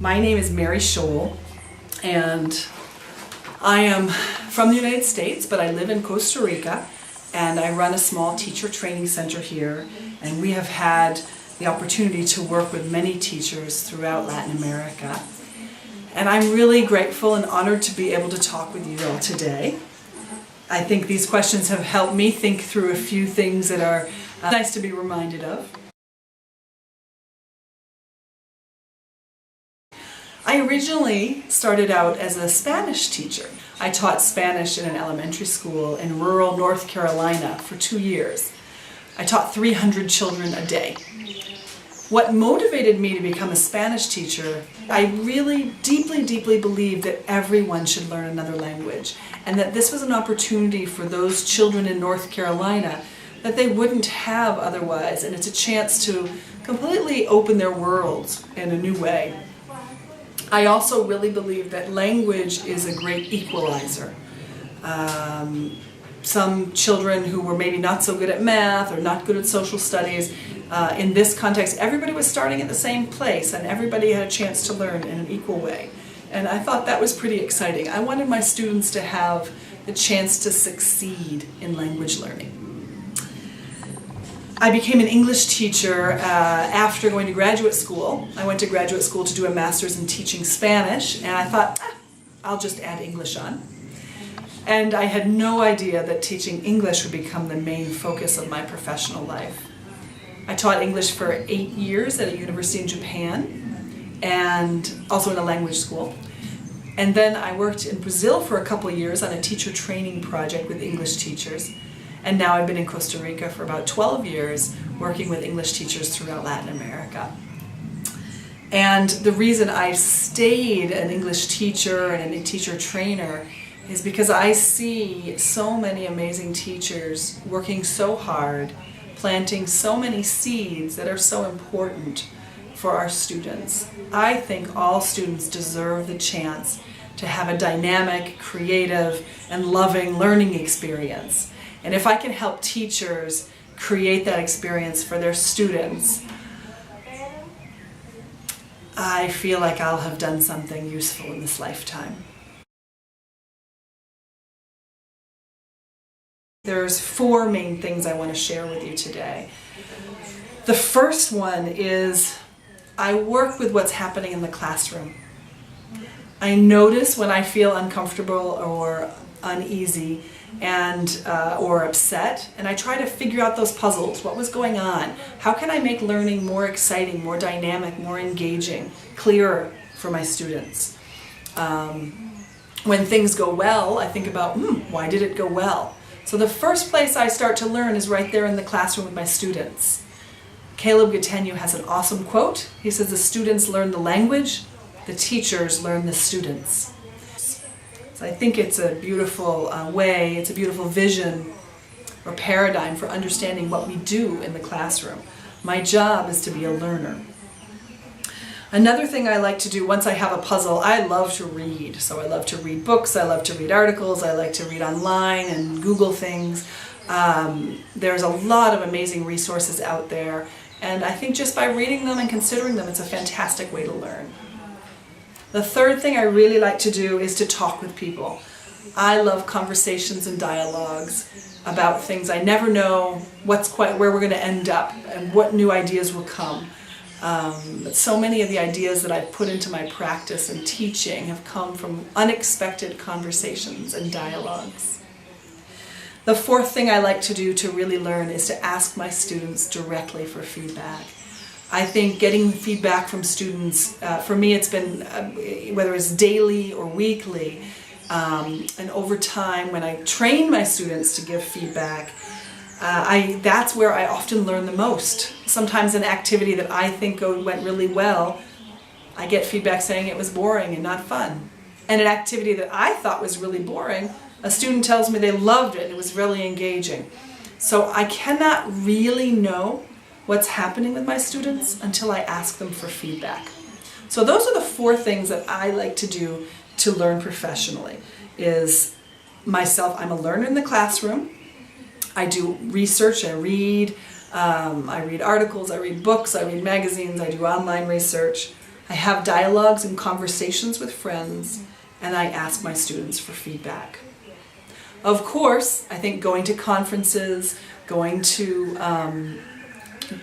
My name is Mary Scholl, and I am from the United States, but I live in Costa Rica, and I run a small teacher training center here, and we have had the opportunity to work with many teachers throughout Latin America. And I'm really grateful and honored to be able to talk with you all today. I think these questions have helped me think through a few things that are nice to be reminded of. I originally started out as a Spanish teacher. I taught Spanish in an elementary school in rural North Carolina for 2 years. I taught 300 children a day. What motivated me to become a Spanish teacher, I really deeply believed that everyone should learn another language, and that this was an opportunity for those children in North Carolina that they wouldn't have otherwise, and it's a chance to completely open their worlds in a new way. I also really believe that language is a great equalizer. Some children who were maybe not so good at math or not good at social studies, in this context, everybody was starting at the same place and everybody had a chance to learn in an equal way. And I thought that was pretty exciting. I wanted my students to have the chance to succeed in language learning. I became an English teacher after going to graduate school. I went to graduate school to do a master's in teaching Spanish, and I thought, I'll just add English on. And I had no idea that teaching English would become the main focus of my professional life. I taught English for 8 years at a university in Japan, and also in a language school. And then I worked in Brazil for a couple of years on a teacher training project with English teachers. And now I've been in Costa Rica for about 12 years working with English teachers throughout Latin America. And the reason I stayed an English teacher and a teacher trainer is because I see so many amazing teachers working so hard, planting so many seeds that are so important for our students. I think all students deserve the chance to have a dynamic, creative, and loving learning experience. And if I can help teachers create that experience for their students, I feel like I'll have done something useful in this lifetime. There's 4 main things I want to share with you today. The first one is I work with what's happening in the classroom. I notice when I feel uncomfortable or uneasy or upset, and I try to figure out those puzzles. What was going on? How can I make learning more exciting, more dynamic, more engaging, clearer for my students? When things go well, I think about, why did it go well? So the first place I start to learn is right there in the classroom with my students. Caleb Gattegno has an awesome quote. He says, the students learn the language, the teachers learn the students. So I think it's a beautiful way, it's a beautiful vision or paradigm for understanding what we do in the classroom. My job is to be a learner. Another thing I like to do once I have a puzzle, I love to read. So I love to read books, I love to read articles, I like to read online and Google things. There's a lot of amazing resources out there, and I think just by reading them and considering them, it's a fantastic way to learn. The third thing I really like to do is to talk with people. I love conversations and dialogues about things. I never know where we're going to end up and what new ideas will come. But so many of the ideas that I've put into my practice and teaching have come from unexpected conversations and dialogues. The fourth thing I like to do to really learn is to ask my students directly for feedback. I think getting feedback from students, for me it's been, whether it's daily or weekly, and over time when I train my students to give feedback, that's where I often learn the most. Sometimes an activity that I think went really well, I get feedback saying it was boring and not fun. And an activity that I thought was really boring, a student tells me they loved it and it was really engaging. So I cannot really know what's happening with my students until I ask them for feedback. So those are the 4 things that I like to do to learn professionally. Is myself, I'm a learner in the classroom. I do research, I read articles, I read books, I read magazines, I do online research. I have dialogues and conversations with friends, and I ask my students for feedback. Of course, I think going to conferences, going to,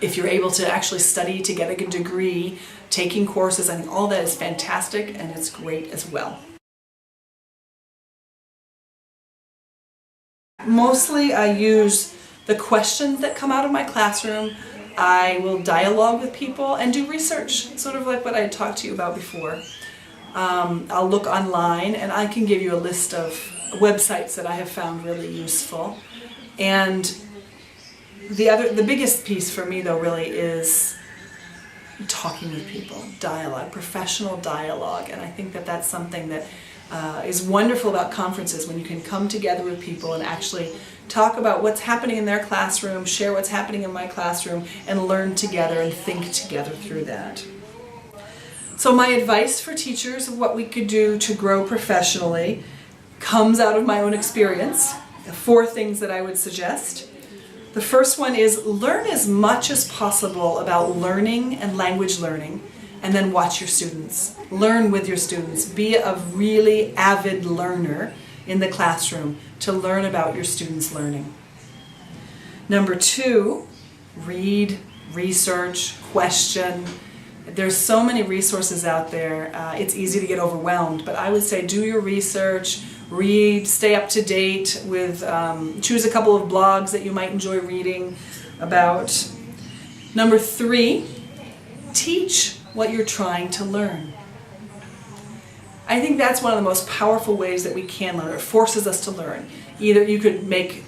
if you're able to actually study to get a good degree, taking courses, I think all that is fantastic and it's great as well. Mostly I use the questions that come out of my classroom. I will dialogue with people and do research, sort of like what I talked to you about before. I'll look online and I can give you a list of websites that I have found really useful. And the biggest piece for me though really is talking with people, dialogue, professional dialogue. And I think that that's something that is wonderful about conferences, when you can come together with people and actually talk about what's happening in their classroom, share what's happening in my classroom, and learn together and think together through that. So my advice for teachers of what we could do to grow professionally comes out of my own experience. 4 things that I would suggest. The first one is learn as much as possible about learning and language learning, and then watch your students. Learn with your students. Be a really avid learner in the classroom to learn about your students' learning. Number 2, read, research, question. There's so many resources out there. It's easy to get overwhelmed, but I would say do your research, read, stay up to date with, choose a couple of blogs that you might enjoy reading about. Number 3, teach what you're trying to learn. I think that's one of the most powerful ways that we can learn. It forces us to learn. Either you could make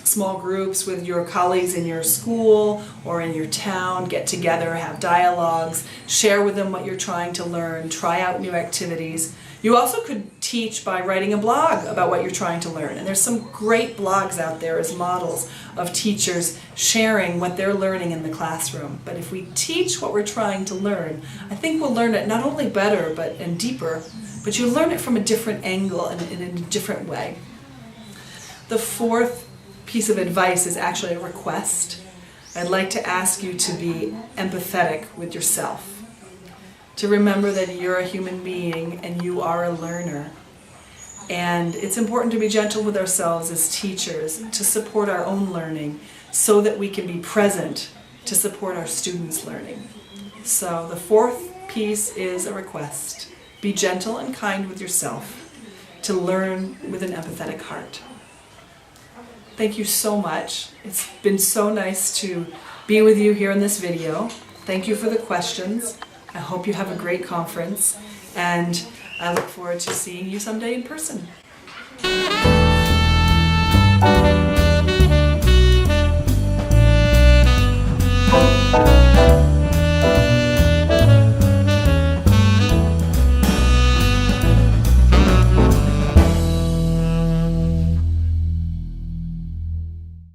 small groups with your colleagues in your school or in your town, get together, have dialogues, share with them what you're trying to learn, try out new activities. You also could teach by writing a blog about what you're trying to learn. And there's some great blogs out there as models of teachers sharing what they're learning in the classroom. But if we teach what we're trying to learn, I think we'll learn it not only better and deeper, but you learn it from a different angle and in a different way. The 4th piece of advice is actually a request. I'd like to ask you to be empathetic with yourself. To remember that you're a human being and you are a learner. And it's important to be gentle with ourselves as teachers, to support our own learning so that we can be present to support our students' learning. So the 4th piece is a request. Be gentle and kind with yourself to learn with an empathetic heart. Thank you so much. It's been so nice to be with you here in this video. Thank you for the questions. I hope you have a great conference, and I look forward to seeing you someday in person.